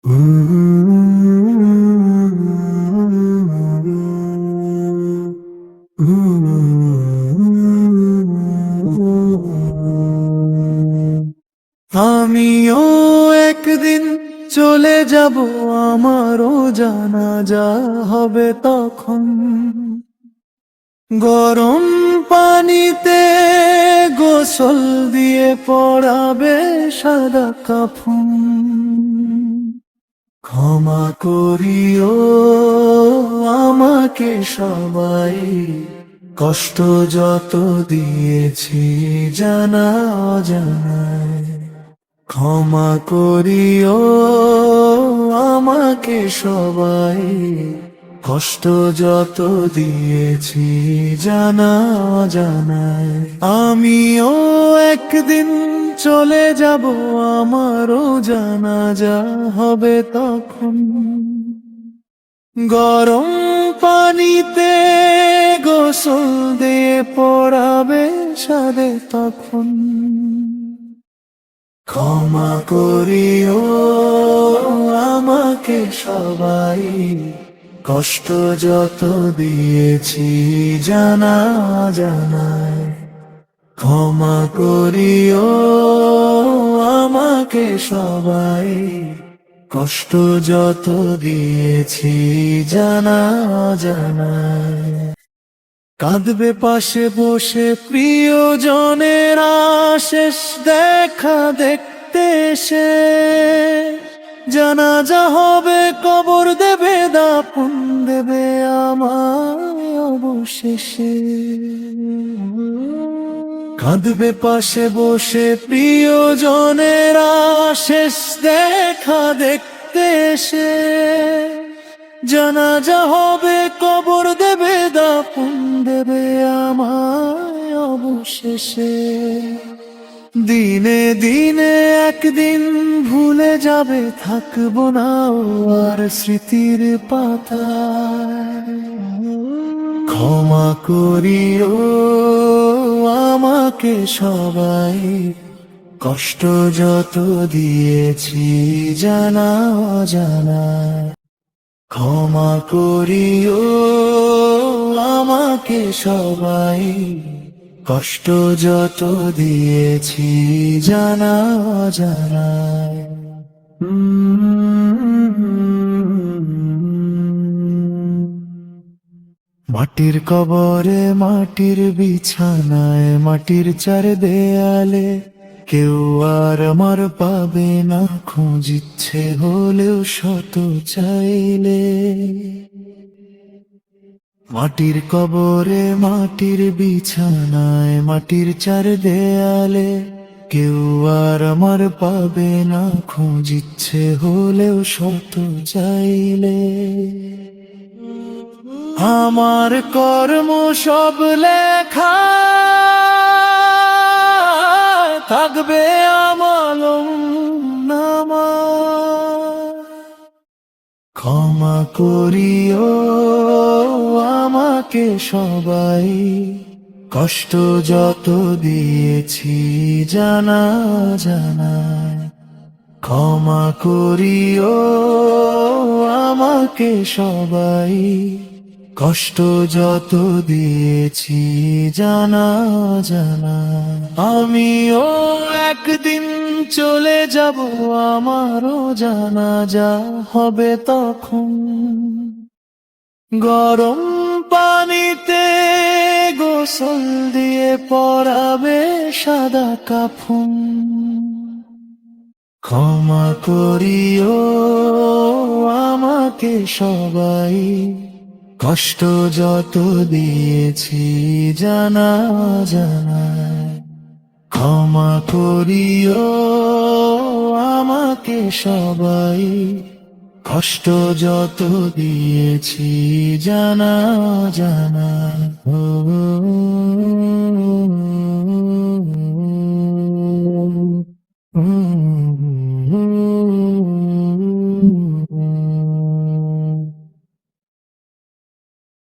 আমিও একদিন চলে যাব, আমারও জানাজা হবে তখন। গরম পানিতে গোসল দিয়ে পরাবে সাদা কাফন। ক্ষমা করিও আমাকে সবাই, কষ্ট যত দিয়েছি জানা অজানায়। ক্ষমা করিও আমাকে সবাই, কষ্ট যত দিয়েছি জানা অজানায়। আমিও একদিন চলে যাব, আমারও জানাজা হবে তখন। গরম পানিতে গোসল দিয়ে পড়াবে সাদে তখন। ক্ষমা করিও আমাকে সবাই, কষ্ট যত দিয়েছি জানা জানায়। ক্ষমা করিও আমাকে সবাই, কষ্ট যত দিয়েছি জানা জানায়। কাঁদবে পাশে বসে প্রিয়জনেরা, শেষ দেখা দেখতে এসে। জানাজা হবে, কবর দেবে, দাফন দেবে আমায় অবশেষে। কাঁদবে পাশে বসে প্রিয়জনেরা, শেষ দেখা দেখতে এসে। জানাজা হবে, কবর দেবে, দাফন দেবে আমায় অবশেষে। দিনে দিনে একদিন ভুলে যাবে, থাকবো না আর স্মৃতির পাতায়। ক্ষমা করিও আমাকে সবাই, কষ্ট যত দিয়েছি জানা অজানায়। ক্ষমা করিও আমাকে সবাই, কষ্ট যত দিয়েছি জানা অজানায়। মাটির কবরে মাটির বিছানায়, মাটির চার দেয়ালে কেউ আর আমার পাবে না খোঁজ, ইচ্ছে হলেও শত চাইলে। মাটির কবরে মাটির বিছানায়, মাটির চার দেয়ালে কেউ আর আমার পাবে না খোঁজ, ইচ্ছে হলেও শত চাইলে। আমার কর্ম সব লেখা থাকবে আমলনামা। ক্ষমা করিও আমাকে সবাই, কষ্ট যত দিয়েছি জানা জানায়। ক্ষমা করিও আমাকে সবাই, কষ্ট যত দিয়েছি জানা জানায়। আমিও একদিন চলে যাব, আমারও জানাজা হবে তখন। গরম পানিতে গোসল দিয়ে পরাবে সাদা কাফন। ক্ষমা করিও আমাকে সবাই, কষ্ট যত দিয়েছি জানা জানায়। ক্ষমা করিও আমাকে সবাই, কষ্ট যত দিয়েছি জানা জানায়।